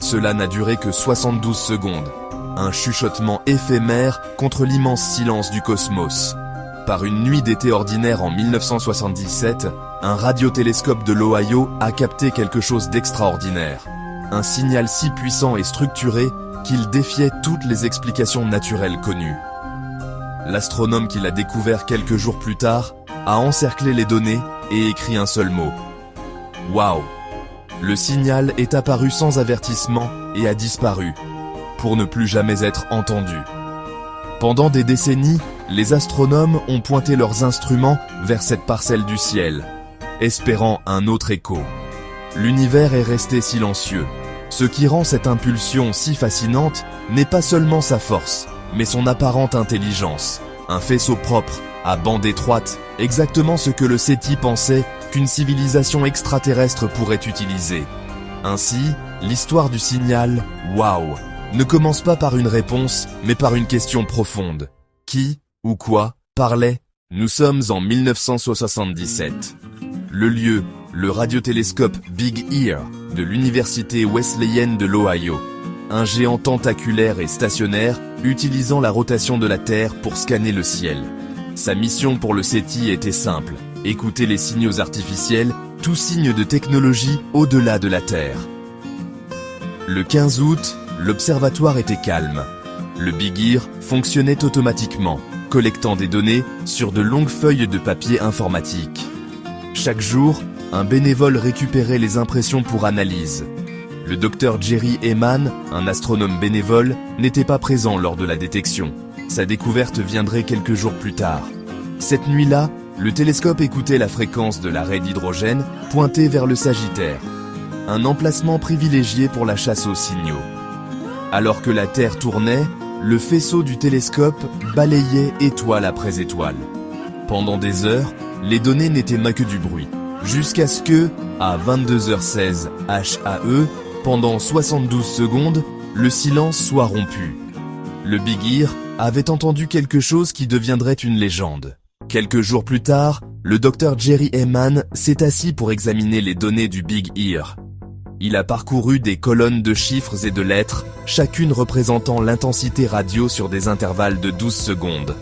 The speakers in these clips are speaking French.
Cela n'a duré que 72 secondes. Un chuchotement éphémère contre l'immense silence du cosmos. Par une nuit d'été ordinaire en 1977, un radiotélescope de l'Ohio a capté quelque chose d'extraordinaire. Un signal si puissant et structuré qu'il défiait toutes les explications naturelles connues. L'astronome qui l'a découvert quelques jours plus tard a encerclé les données et écrit un seul mot. Waouh! Le signal est apparu sans avertissement et a disparu, pour ne plus jamais être entendu. Pendant des décennies, les astronomes ont pointé leurs instruments vers cette parcelle du ciel, espérant un autre écho. L'univers est resté silencieux. Ce qui rend cette impulsion si fascinante n'est pas seulement sa force, mais son apparente intelligence. Un faisceau propre, à bande étroite, exactement ce que le SETI pensait qu'une civilisation extraterrestre pourrait utiliser. Ainsi, l'histoire du signal « Waouh » ne commence pas par une réponse, mais par une question profonde. Qui, ou quoi, parlait? Nous sommes en 1977. Le lieu, le radiotélescope Big Ear de l'université wesleyenne de l'Ohio. Un géant tentaculaire et stationnaire utilisant la rotation de la Terre pour scanner le ciel. Sa mission pour le SETI était simple, écouter les signaux artificiels, tout signe de technologie au-delà de la Terre. Le 15 août, l'observatoire était calme. Le Big Ear fonctionnait automatiquement, collectant des données sur de longues feuilles de papier informatique. Chaque jour, un bénévole récupérait les impressions pour analyse. Le docteur Jerry Heyman, un astronome bénévole, n'était pas présent lors de la détection. Sa découverte viendrait quelques jours plus tard. Cette nuit-là, le télescope écoutait la fréquence de la raie d'hydrogène pointée vers le Sagittaire. Un emplacement privilégié pour la chasse aux signaux. Alors que la Terre tournait, le faisceau du télescope balayait étoile après étoile. Pendant des heures, les données n'étaient que du bruit. Jusqu'à ce que, à 22h16 HAE, pendant 72 secondes, le silence soit rompu. Le Big Ear avait entendu quelque chose qui deviendrait une légende. Quelques jours plus tard, le docteur Jerry Heyman s'est assis pour examiner les données du Big Ear. Il a parcouru des colonnes de chiffres et de lettres, chacune représentant l'intensité radio sur des intervalles de 12 secondes.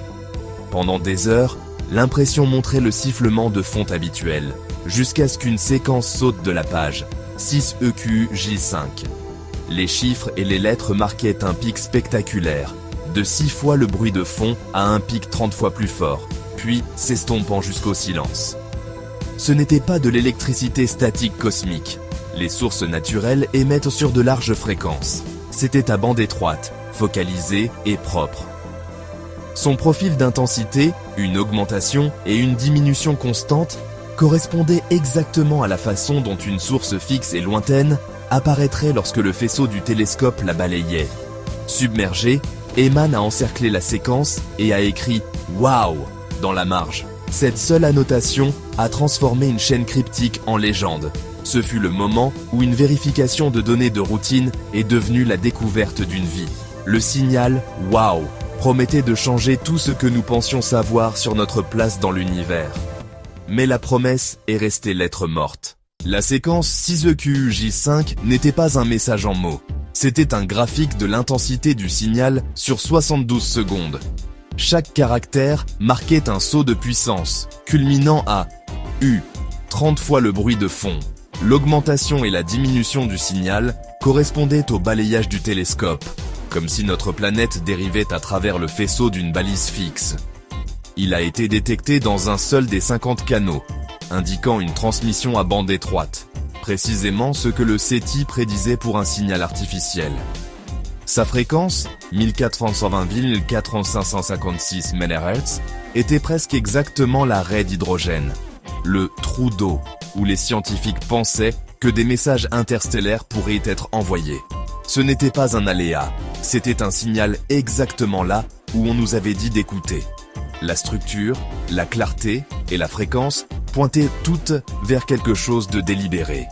Pendant des heures, l'impression montrait le sifflement de fonte habituel, jusqu'à ce qu'une séquence saute de la page, 6EQJ5. Les chiffres et les lettres marquaient un pic spectaculaire, de 6 fois le bruit de fond à un pic 30 fois plus fort, puis s'estompant jusqu'au silence. Ce n'était pas de l'électricité statique cosmique. Les sources naturelles émettent sur de larges fréquences. C'était à bande étroite, focalisée et propre. Son profil d'intensité, une augmentation et une diminution constante, correspondait exactement à la façon dont une source fixe et lointaine apparaîtrait lorsque le faisceau du télescope la balayait. Submergé, Heyman a encerclé la séquence et a écrit « Waouh » dans la marge. Cette seule annotation a transformé une chaîne cryptique en légende. Ce fut le moment où une vérification de données de routine est devenue la découverte d'une vie. Le signal « Waouh » promettait de changer tout ce que nous pensions savoir sur notre place dans l'univers. Mais la promesse est restée lettre morte. La séquence 6EQJ5 n'était pas un message en mots. C'était un graphique de l'intensité du signal sur 72 secondes. Chaque caractère marquait un saut de puissance, culminant à U, 30 fois le bruit de fond. L'augmentation et la diminution du signal correspondaient au balayage du télescope, comme si notre planète dérivait à travers le faisceau d'une balise fixe. Il a été détecté dans un seul des 50 canaux, indiquant une transmission à bande étroite, précisément ce que le SETI prédisait pour un signal artificiel. Sa fréquence, 1420,4556 MHz, était presque exactement la raie d'hydrogène, le trou d'eau, où les scientifiques pensaient que des messages interstellaires pourraient être envoyés. Ce n'était pas un aléa, c'était un signal exactement là où on nous avait dit d'écouter. La structure, la clarté et la fréquence pointaient toutes vers quelque chose de délibéré.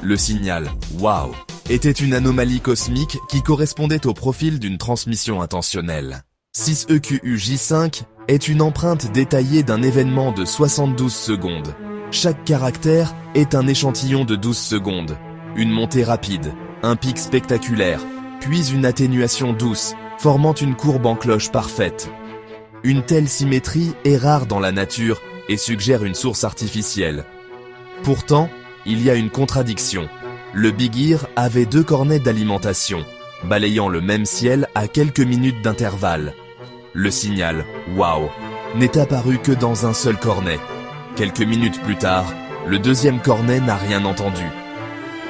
Le signal « Waouh » était une anomalie cosmique qui correspondait au profil d'une transmission intentionnelle. 6EQJ5 est une empreinte détaillée d'un événement de 72 secondes. Chaque caractère est un échantillon de 12 secondes, une montée rapide, un pic spectaculaire, puis une atténuation douce, formant une courbe en cloche parfaite. Une telle symétrie est rare dans la nature et suggère une source artificielle. Pourtant, il y a une contradiction. Le Big Ear avait 2 cornets d'alimentation, balayant le même ciel à quelques minutes d'intervalle. Le signal « Wow » n'est apparu que dans un seul cornet. Quelques minutes plus tard, le deuxième cornet n'a rien entendu.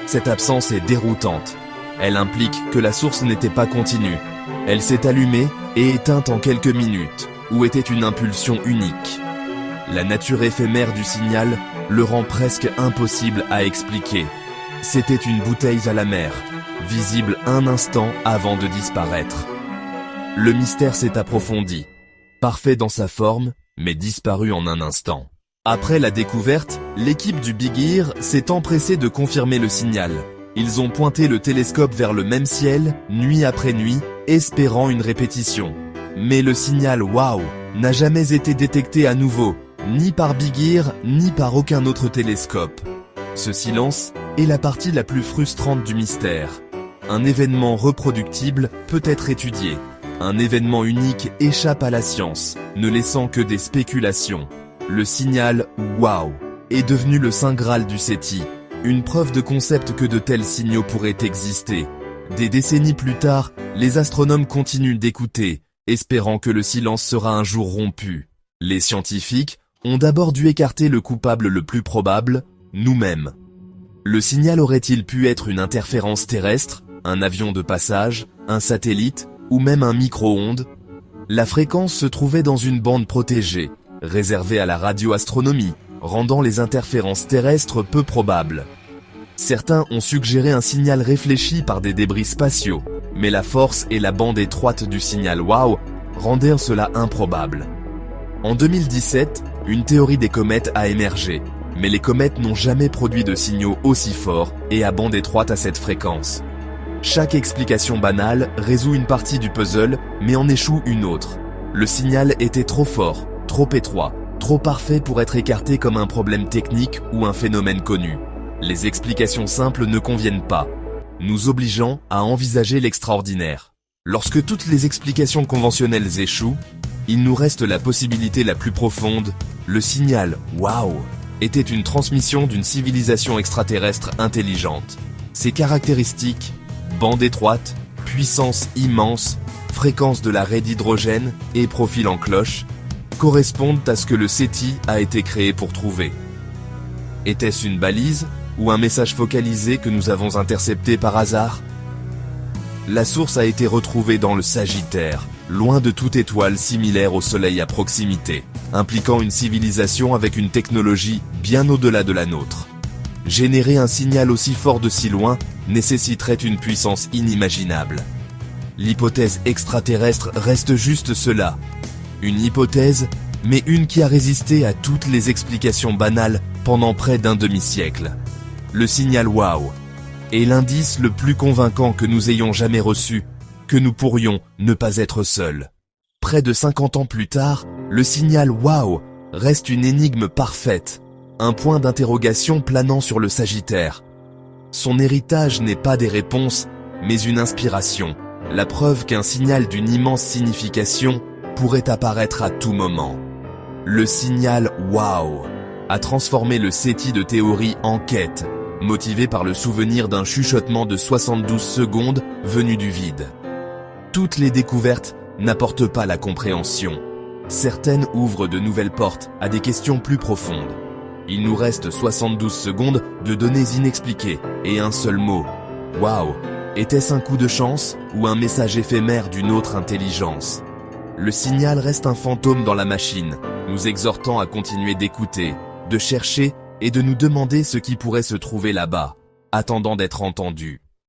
Cette absence est déroutante. Elle implique que la source n'était pas continue. Elle s'est allumée et éteinte en quelques minutes, ou était une impulsion unique. La nature éphémère du signal le rend presque impossible à expliquer. C'était une bouteille à la mer, visible un instant avant de disparaître. Le mystère s'est approfondi. Parfait dans sa forme, mais disparu en un instant. Après la découverte, l'équipe du Big Ear s'est empressée de confirmer le signal. Ils ont pointé le télescope vers le même ciel, nuit après nuit, espérant une répétition. Mais le signal « Wow » n'a jamais été détecté à nouveau, ni par Big Ear, ni par aucun autre télescope. Ce silence est la partie la plus frustrante du mystère. Un événement reproductible peut être étudié. Un événement unique échappe à la science, ne laissant que des spéculations. Le signal « Wow » est devenu le saint graal du SETI, une preuve de concept que de tels signaux pourraient exister. Des décennies plus tard, les astronomes continuent d'écouter, espérant que le silence sera un jour rompu. Les scientifiques ont d'abord dû écarter le coupable le plus probable, nous-mêmes. Le signal aurait-il pu être une interférence terrestre, un avion de passage, un satellite ou même un micro-ondes? La fréquence se trouvait dans une bande protégée, réservée à la radioastronomie, rendant les interférences terrestres peu probables. Certains ont suggéré un signal réfléchi par des débris spatiaux, mais la force et la bande étroite du signal WOW rendirent cela improbable. En 2017, une théorie des comètes a émergé, mais les comètes n'ont jamais produit de signaux aussi forts et à bande étroite à cette fréquence. Chaque explication banale résout une partie du puzzle, mais en échoue une autre. Le signal était trop fort, trop étroit, trop parfait pour être écarté comme un problème technique ou un phénomène connu. Les explications simples ne conviennent pas, nous obligeant à envisager l'extraordinaire. Lorsque toutes les explications conventionnelles échouent, il nous reste la possibilité la plus profonde, le signal « Wow » était une transmission d'une civilisation extraterrestre intelligente. Ses caractéristiques, bande étroite, puissance immense, fréquence de la raie d'hydrogène et profil en cloche, correspondent à ce que le SETI a été créé pour trouver. Était-ce une balise ou un message focalisé que nous avons intercepté par hasard? La source a été retrouvée dans le Sagittaire, loin de toute étoile similaire au Soleil à proximité, impliquant une civilisation avec une technologie bien au-delà de la nôtre. Générer un signal aussi fort de si loin nécessiterait une puissance inimaginable. L'hypothèse extraterrestre reste juste cela. Une hypothèse, mais une qui a résisté à toutes les explications banales pendant près d'un demi-siècle. Le signal WOW est l'indice le plus convaincant que nous ayons jamais reçu, que nous pourrions ne pas être seuls. Près de 50 ans plus tard, le signal WOW reste une énigme parfaite, un point d'interrogation planant sur le Sagittaire. Son héritage n'est pas des réponses, mais une inspiration, la preuve qu'un signal d'une immense signification pourrait apparaître à tout moment. Le signal WOW a transformé le SETI de théorie en quête, motivé par le souvenir d'un chuchotement de 72 secondes venu du vide. Toutes les découvertes n'apportent pas la compréhension. Certaines ouvrent de nouvelles portes à des questions plus profondes. Il nous reste 72 secondes de données inexpliquées et un seul mot. Wow! Était-ce un coup de chance ou un message éphémère d'une autre intelligence? Le signal reste un fantôme dans la machine, nous exhortant à continuer d'écouter, de chercher et de nous demander ce qui pourrait se trouver là-bas, attendant d'être entendu.